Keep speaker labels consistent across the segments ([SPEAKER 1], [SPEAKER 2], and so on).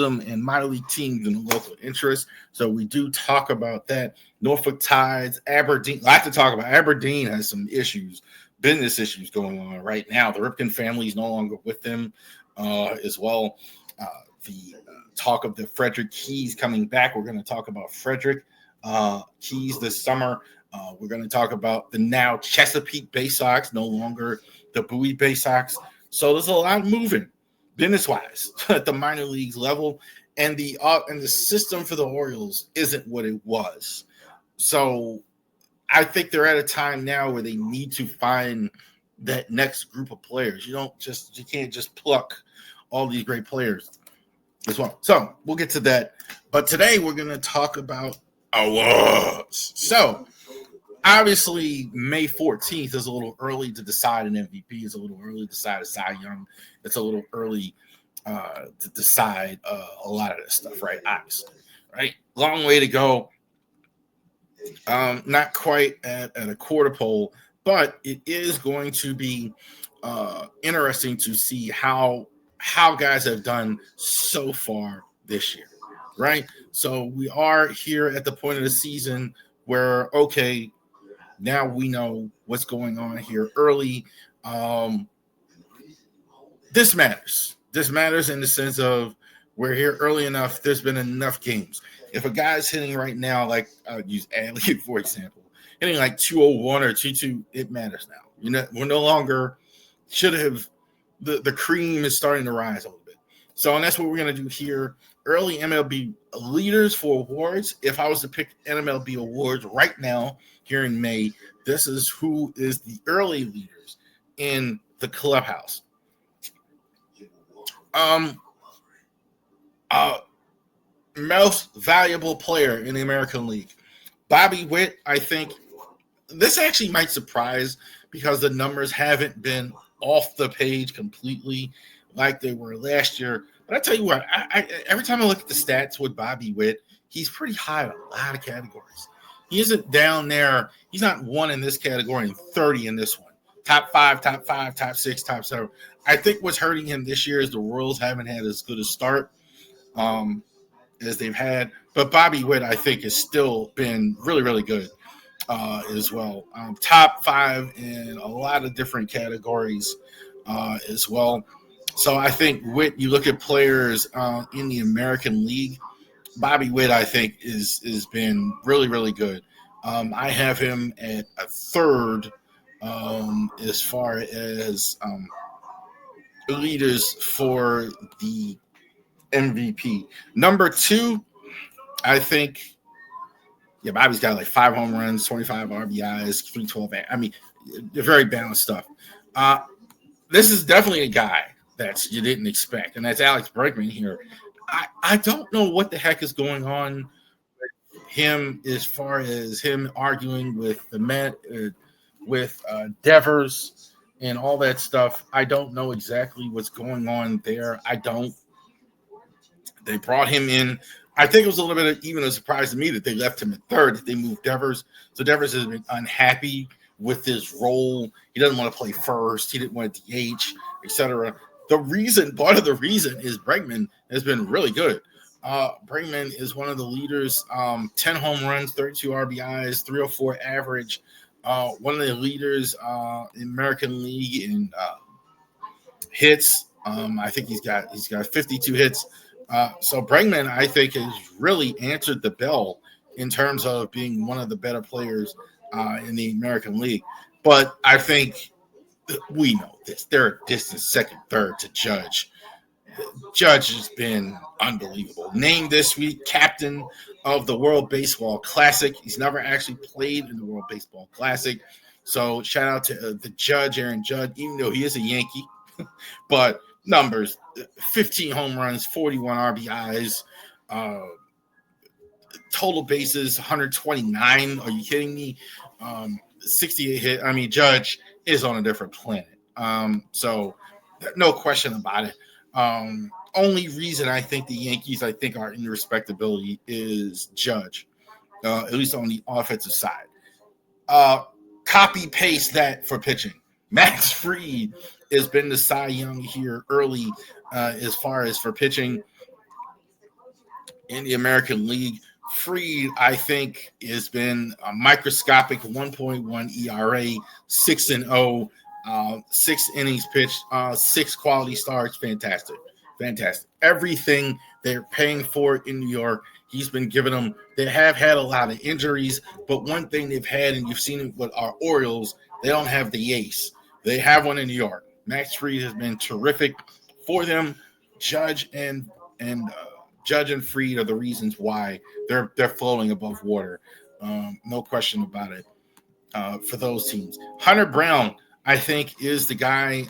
[SPEAKER 1] and minor league teams and local interest. So we do talk about that. Norfolk Tides, Aberdeen. I have to talk about Aberdeen has some issues, business issues going on right now. The Ripken family is no longer with them as well. The talk of the Frederick Keys coming back. We're going to talk about Frederick Keys this summer. We're going to talk about the now Chesapeake Bay Sox, no longer the Bowie Bay Sox. So there's a lot moving business-wise at the minor leagues level, and the system for the Orioles isn't what it was. So I think they're at a time now where they need to find that next group of players. You can't just pluck all these great players as well. So we'll get to that. But today we're going to talk about awards. So obviously May 14th is a little early to decide an MVP. It's a little early to decide a Cy Young. It's a little early to decide a lot of this stuff, right? Obviously, right? Long way to go. Not quite at a quarter pole, but it is going to be interesting to see how guys have done so far this year, right? So we are here at the point of the season where, okay, now we know what's going on here early. This matters. This matters in the sense of we're here early enough. There's been enough games. If a guy's hitting right now, like I'll use Adley, for example, hitting like 201 or 22, it matters now. You know, we're no longer should have the cream is starting to rise a little bit. So, and that's what we're going to do here. Early MLB leaders for awards. If I was to pick MLB awards right now here in May, this is who is the early leaders in the clubhouse. Most valuable player in the American League. Bobby Witt, I think this actually might surprise because the numbers haven't been off the page completely like they were last year. But I tell you what, I every time I look at the stats with Bobby Witt, he's pretty high in a lot of categories. He isn't down there. He's not one in this category and 30 in this one. Top 5, top 6, top 7. I think what's hurting him this year is the Royals haven't had as good a start as they've had. But Bobby Witt, I think, has still been really, really good as well. Top 5 in a lot of different categories as well. So I think Witt, you look at players in the American League, Bobby Witt, I think, is been really, really good. I have him at a third as far as leaders for the MVP. Number 2, I think, Bobby's got like 5 home runs, 25 RBIs, 312. I mean, very balanced stuff. This is definitely a guy that you didn't expect, and that's Alex Bregman here. I don't know what the heck is going on with him as far as him arguing with the Met, with Devers and all that stuff. I don't know exactly what's going on there. They brought him in. I think it was a little bit of even a surprise to me that they left him at third, that they moved Devers. So Devers has been unhappy with his role. He doesn't want to play first. He didn't want to DH, etc. Part of the reason is Bregman has been really good. Bregman is one of the leaders, 10 home runs, 32 RBIs, 304 average. One of the leaders in American League in hits. I think he's got 52 hits. So Bregman, I think, has really answered the bell in terms of being one of the better players in the American League. But I think we know this. They're a distant second, third to Judge. Judge has been unbelievable. Named this week captain of the World Baseball Classic. He's never actually played in the World Baseball Classic. So shout out to the Judge, Aaron Judge, even though he is a Yankee. But numbers, 15 home runs, 41 RBIs, total bases, 129. Are you kidding me? 68 hit. I mean, Judge is on a different planet. So no question about it. Only reason I think the Yankees, are in respectability is Judge, at least on the offensive side. Copy paste that for pitching. Max Fried has been the Cy Young here early as far as for pitching. in the American League. Fried, I think, has been a microscopic 1.1 ERA, 6-0, 6 innings pitched, 6 quality starts. Fantastic. Fantastic. Everything they're paying for in New York, he's been giving them. They have had a lot of injuries, but one thing they've had, and you've seen it with our Orioles, they don't have the ace. They have one in New York. Max Fried has been terrific for them. Judge and Judge and Fried are the reasons why they're floating above water. No question about it. For those teams, Hunter Brown, I think, is the guy.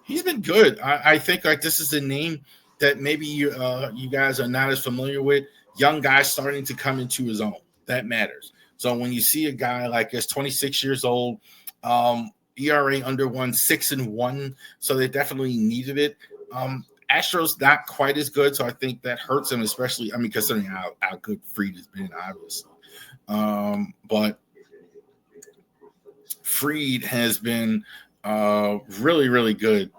[SPEAKER 1] He's been good. I think like this is a name that maybe you guys are not as familiar with. Young guy starting to come into his own. That matters. So when you see a guy like this, 26 years old, ERA under 1, 6-1, so they definitely needed it. Astros not quite as good, so I think that hurts him, especially, considering how good Fried has been, obviously. But Fried has been really, really good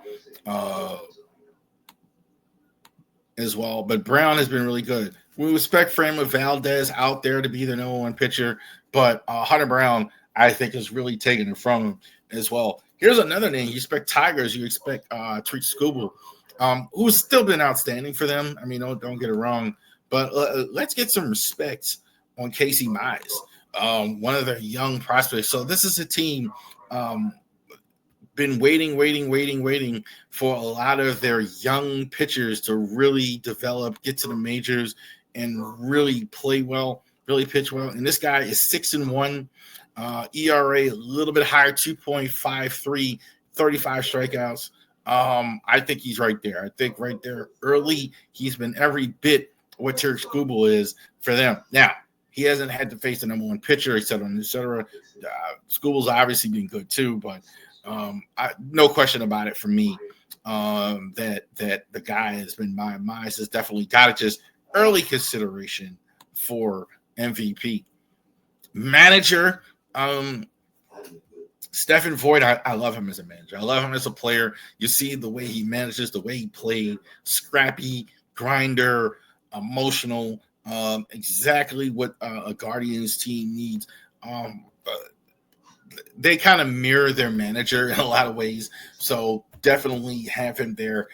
[SPEAKER 1] as well. But Brown has been really good. We expect Framber Valdez out there to be the number one pitcher, but Hunter Brown, I think, is really taking it from him as well. Here's another name. You expect Tigers. You expect Treat Skubal, who's still been outstanding for them. Don't get it wrong. But let's get some respect on Casey Mize, one of their young prospects. So this is a team been waiting for a lot of their young pitchers to really develop, get to the majors, and really play well, really pitch well. And this guy is 6-1, ERA a little bit higher, 2.53, 35 strikeouts. I think he's right there. I think right there early, he's been every bit what Terry Skubal is for them. Now, he hasn't had to face the number one pitcher, et cetera, et cetera. Skubal's obviously been good too, but no question about it for me that the guy has been Mize has definitely got it, just early consideration for MVP. Manager, Stephen Voigt, I love him as a manager. I love him as a player. You see the way he manages, the way he played, scrappy, grinder, emotional, exactly what a Guardians team needs. They kind of mirror their manager in a lot of ways. So definitely have him there.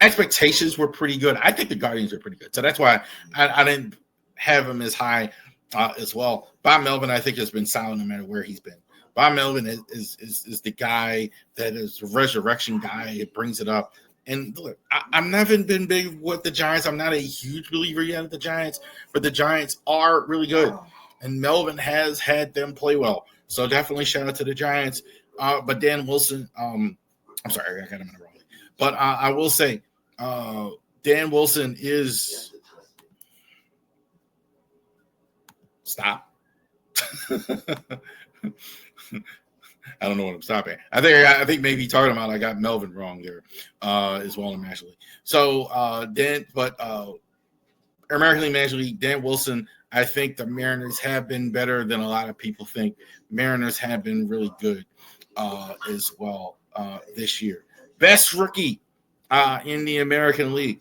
[SPEAKER 1] Expectations were pretty good. I think the Guardians are pretty good. So that's why I didn't have him as high as well. Bob Melvin, I think, has been solid no matter where he's been. Bob Melvin is the guy that is the resurrection guy. It brings it up. And look, I've never been big with the Giants. I'm not a huge believer yet of the Giants, but the Giants are really good. And Melvin has had them play well. So definitely shout out to the Giants. But Dan Wilson, I'm sorry, I got him in the wrong. But I will say, Dan Wilson is stop. I don't know what I'm stopping. I think maybe talking about I got Melvin wrong there as well, actually. So American League Major League, Dan Wilson. I think the Mariners have been better than a lot of people think. Mariners have been really good as well this year. Best rookie in the American League.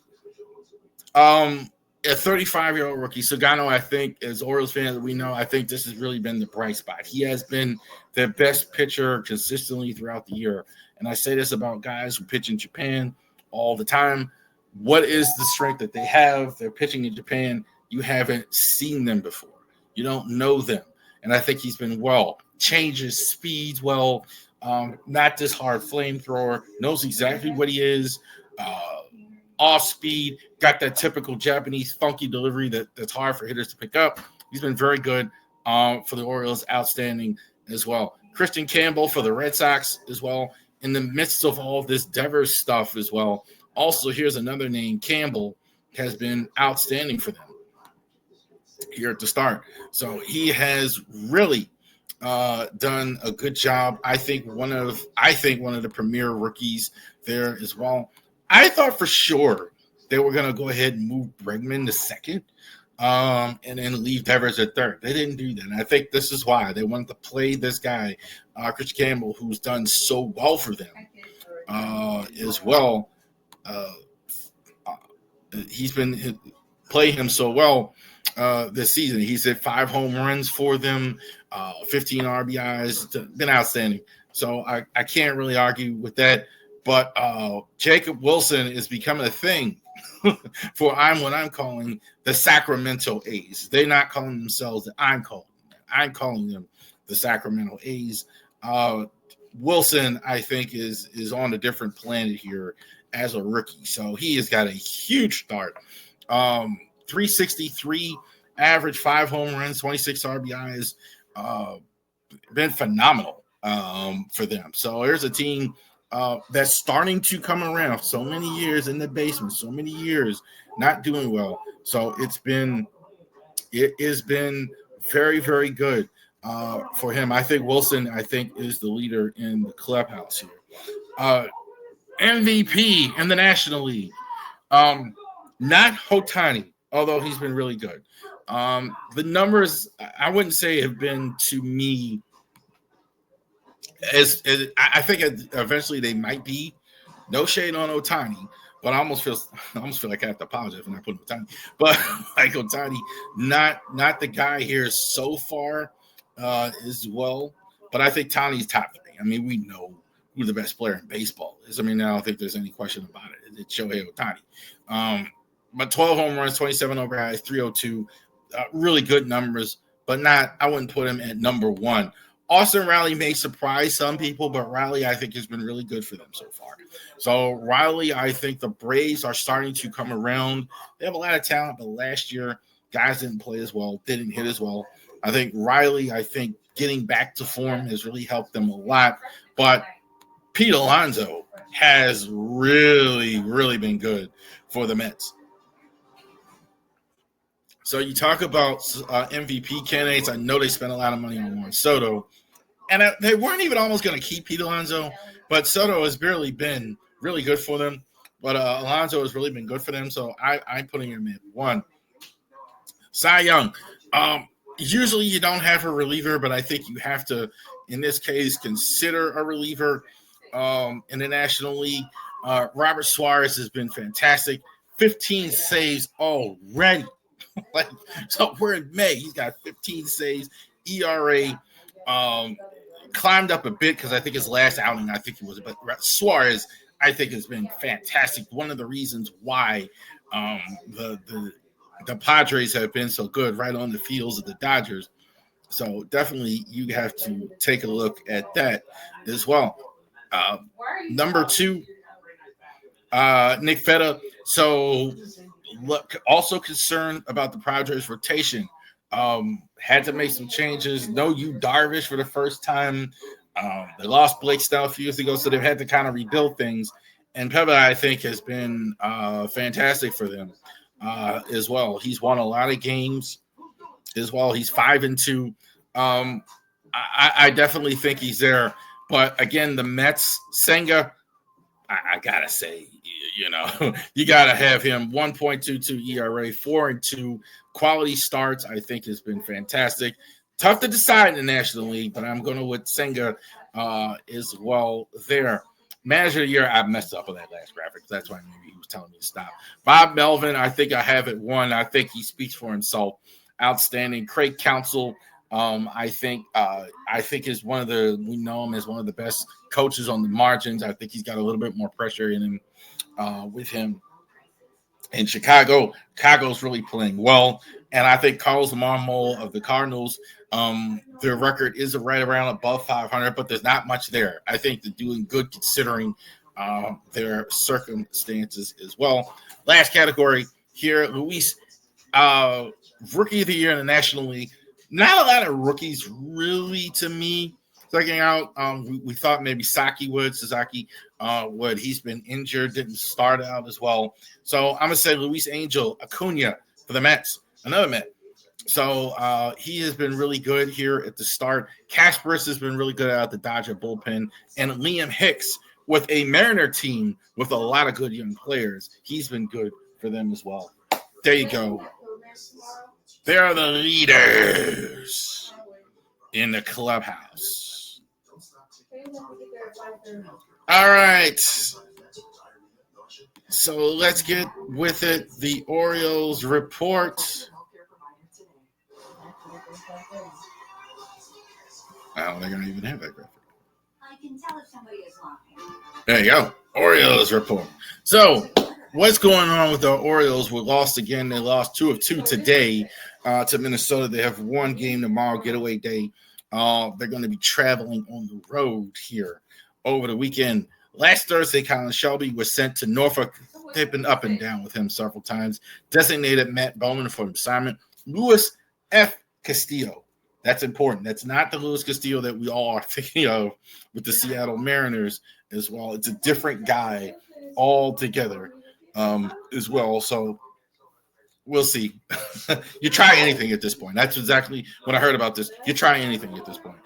[SPEAKER 1] A 35-year-old rookie, Sagano, I think, as Orioles fans, we know, I think this has really been the bright spot. He has been the best pitcher consistently throughout the year. And I say this about guys who pitch in Japan all the time. What is the strength that they have? They're pitching in Japan. You haven't seen them before. You don't know them. And I think he's been well. Changes speeds well. Not this hard flamethrower. Knows exactly what he is. Off speed. Got that typical Japanese funky delivery that's hard for hitters to pick up. He's been very good for the Orioles. Outstanding as well. Christian Campbell for the Red Sox as well. In the midst of all this Devers stuff as well. Also, here's another name. Campbell has been outstanding for them here at the start. So he has really done a good job. I think one of the premier rookies there as well. I thought for sure they were going to go ahead and move Bregman to second and then leave Devers at third. They didn't do that. And I think this is why they wanted to play this guy, Chris Campbell, who's done so well for them as well. he's been playing him so well this season. He's hit 5 home runs for them, 15 RBIs, been outstanding. So I can't really argue with that. But Jacob Wilson is becoming a thing for what I'm calling the Sacramento A's. They're not calling themselves that I'm calling them. I'm calling them the Sacramento A's. Wilson, I think, is on a different planet here as a rookie. So he has got a huge start. 363 average, 5 home runs, 26 RBIs. Been phenomenal for them. So there's a team that's starting to come around. So many years in the basement, so many years not doing well. So it has been very, very good for him. I think Wilson, is the leader in the clubhouse here. MVP in the National League. Not Ohtani, although he's been really good. The numbers, I wouldn't say have been, to me, as I think eventually they might be. No shade on Ohtani, but I almost feel like I have to apologize for not putting Ohtani. But like Ohtani, not the guy here so far as well. But I think Tani's top 3. I mean, we know who the best player in baseball is. I mean, I don't think there's any question about it. It's Shohei Ohtani. But 12 home runs, 27 RBIs, 302, really good numbers, but I wouldn't put him at number 1. Austin Riley may surprise some people, but Riley, I think, has been really good for them so far. So Riley, I think the Braves are starting to come around. They have a lot of talent, but last year, guys didn't play as well, didn't hit as well. I think Riley, getting back to form has really helped them a lot. But Pete Alonso has really, really been good for the Mets. So you talk about MVP candidates. I know they spent a lot of money on Juan Soto. And they weren't even almost going to keep Pete Alonso, but Soto has barely been really good for them. But Alonso has really been good for them, so I'm putting him at 1. Cy Young. Usually you don't have a reliever, but I think you have to, in this case, consider a reliever in the National League. Robert Suarez has been fantastic. 15 saves already. So we're in May. He's got 15 saves. ERA climbed up a bit because I think his last outing, but Suarez, I think, has been fantastic. One of the reasons why the Padres have been so good right on the fields of the Dodgers. So definitely you have to take a look at that as well. Number 2, Nick Feta. So look, also concerned about the Padres rotation. Had to make some changes. No Yu Darvish for the first time. They lost Blake Snell a few years ago, so they've had to kind of rebuild things. And Peba, I think, has been fantastic for them as well. He's won a lot of games as well. He's 5-2. I definitely think he's there. But again, the Mets, Senga, I gotta say, you gotta have him. 1.22 ERA, 4-2. Quality starts, I think, has been fantastic. Tough to decide in the National League, but I'm going with Senga as well there. Manager of the year, I messed up on that last graphic. That's why maybe he was telling me to stop. Bob Melvin, I think I have it 1. I think he speaks for himself. Outstanding. Craig Counsell, I think is we know him as one of the best coaches on the margins. I think he's got a little bit more pressure in him with him in Chicago. Chicago's really playing well. And I think Carlos Marmol of the Cardinals, their record is right around above 500, but there's not much there. I think they're doing good considering their circumstances as well. Last category here, Luis, Rookie of the Year in the National League. Not a lot of rookies really to me sticking out. We thought maybe Sasaki would. He's been injured, didn't start out as well. So I'm going to say Luis Angel Acuna for the Mets, another Met. So he has been really good here at the start. Casperis has been really good out the Dodger bullpen. And Liam Hicks with a Mariner team with a lot of good young players. He's been good for them as well. There you go. They're the leaders in the clubhouse. All right. So let's get with it. The Orioles report. Oh, they're going to even have that graphic. There you go. Orioles report. So, what's going on with the Orioles? We lost again. They lost 2 of 2 today to Minnesota. They have one game tomorrow, getaway day. They're going to be traveling on the road here over the weekend. Last Thursday, Colin Shelby was sent to Norfolk. They've been up and down with him several times. Designated Matt Bowman for assignment. Luis F. Castillo. That's important. That's not the Luis Castillo that we all are thinking of with the Seattle Mariners as well. It's a different guy altogether as well. So we'll see. You try anything at this point. That's exactly what I heard about this. You try anything at this point.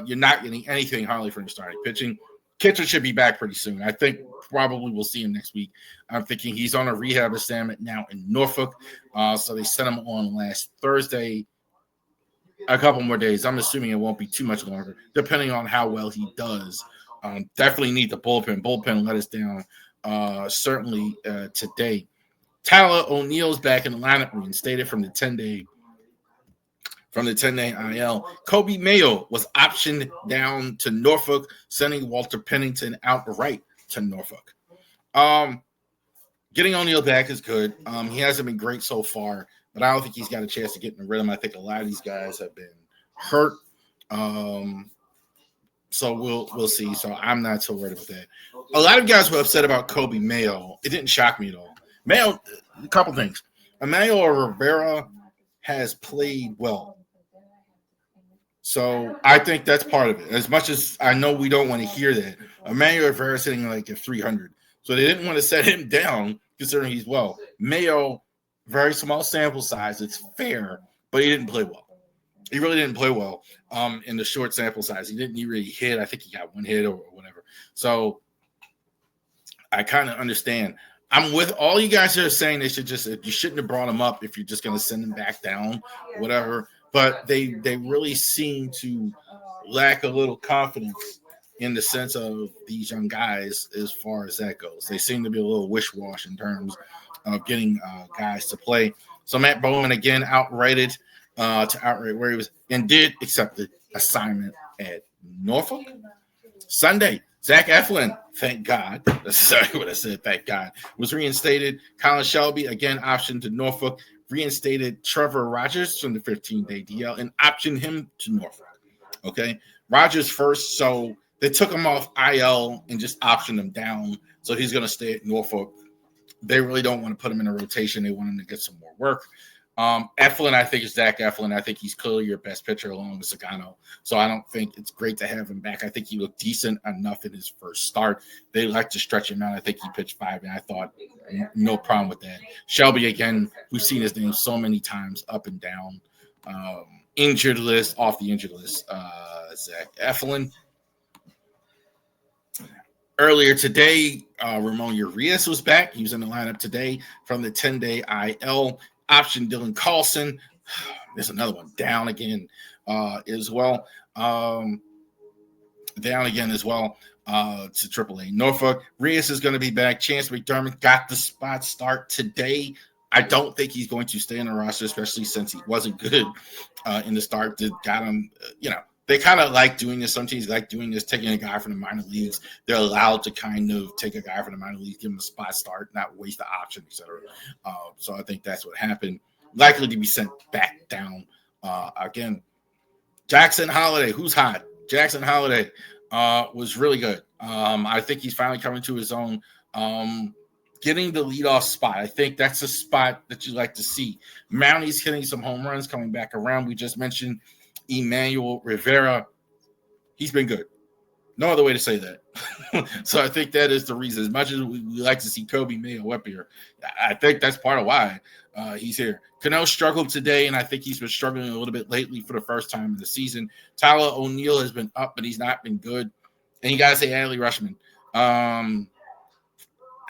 [SPEAKER 1] You're not getting anything hardly from your starting pitching. Kitcher should be back pretty soon. I think probably we'll see him next week. I'm thinking he's on a rehab assignment now in Norfolk. So they sent him on last Thursday. A couple more days. I'm assuming it won't be too much longer, depending on how well he does. Definitely need the bullpen. Bullpen let us down certainly today. Tyler O'Neill's back in the lineup, reinstated from the 10-day IL. Kobe Mayo was optioned down to Norfolk, sending Walter Pennington outright to Norfolk. Getting O'Neill back is good. He hasn't been great so far, but I don't think he's got a chance to get in the rhythm. I think a lot of these guys have been hurt. So we'll see. So I'm not so worried about that. A lot of guys were upset about Kobe Mayo. It didn't shock me at all. Mayo, a couple things. Emmanuel Rivera has played well. So I think that's part of it. As much as I know we don't want to hear that, Emmanuel Rivera is sitting like at 300. So they didn't want to set him down considering he's well. Mayo, very small sample size. It's fair, but he didn't play well. He really didn't play well in the short sample size. He didn't really hit. I think he got one hit or whatever. So I kind of understand. I'm with all you guys that are saying they should just, you shouldn't have brought him up if you're just going to send him back down, whatever. But they really seem to lack a little confidence in the sense of these young guys as far as that goes. They seem to be a little wish-wash in terms of getting guys to play. So Matt Bowman, again, outrighted to outright where he was and did accept the assignment at Norfolk. Sunday, Zach Eflin, thank God. That's exactly what I said, thank God. Was reinstated. Colin Shelby, again, optioned to Norfolk. Reinstated Trevor Rogers from the 15-day DL and optioned him to Norfolk. Okay. Rogers first. So they took him off IL and just optioned him down. So he's going to stay at Norfolk. They really don't want to put him in a rotation. They want him to get some more work. Eflin, I think, is Zach Eflin. I think he's clearly your best pitcher along with Sagano. So I don't think it's great to have him back. I think he looked decent enough in his first start. They like to stretch him out. I think he pitched 5, and I thought no problem with that. Shelby, again, we've seen his name so many times up and down. Injured list, off the injured list. Zach Eflin. Earlier today, Ramon Urias was back. He was in the lineup today from the 10-day IL. Option Dylan Carlson. There's another one down again as well. Down again as well to AAA. Norfolk. Reyes is going to be back. Chance McDermott got the spot start today. I don't think he's going to stay in the roster, especially since he wasn't good in the start. That got him, they kind of like doing this. Some teams like doing this, taking a guy from the minor leagues. They're allowed to kind of take a guy from the minor leagues, give him a spot start, not waste the option, etc. So I think that's what happened. Likely to be sent back down again. Jackson Holiday, who's hot? Jackson Holiday was really good. I think he's finally coming to his own. Getting the leadoff spot. I think that's a spot that you like to see. Mounty's hitting some home runs coming back around. We just mentioned Emmanuel Rivera. He's been good. No other way to say that. So I think that is the reason. As much as we like to see Kobe Mayo up here, I think that's part of why he's here. Cano struggled today, and I think he's been struggling a little bit lately for the first time in the season. Tyler O'Neill has been up, but he's not been good. And you got to say Adley Rushman. I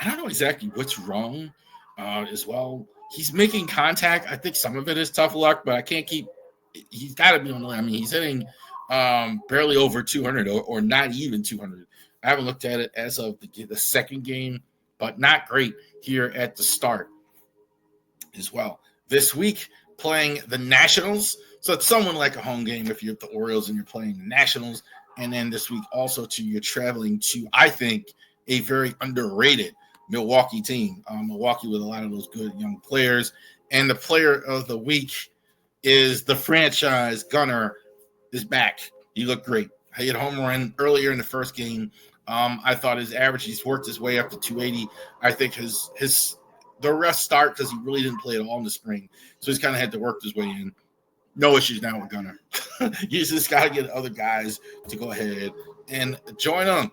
[SPEAKER 1] don't know exactly what's wrong as well. He's making contact. I think some of it is tough luck, but I can't keep – he's got to be on the line. I mean, he's hitting barely over 200 or not even 200. I haven't looked at it as of the second game, but not great here at the start as well. This week, playing the Nationals. So it's someone like a home game if you're the Orioles and you're playing the Nationals. And then this week also you're traveling to, I think, a very underrated Milwaukee team. Milwaukee with a lot of those good young players. And the player of the week is the franchise gunner is back. He looked great. He hit a home run earlier in the first game. I thought his average, he's worked his way up to 280. I think the rest start because he really didn't play at all in the spring. So he's kind of had to work his way in. No issues now with Gunner. You just got to get other guys to go ahead and join him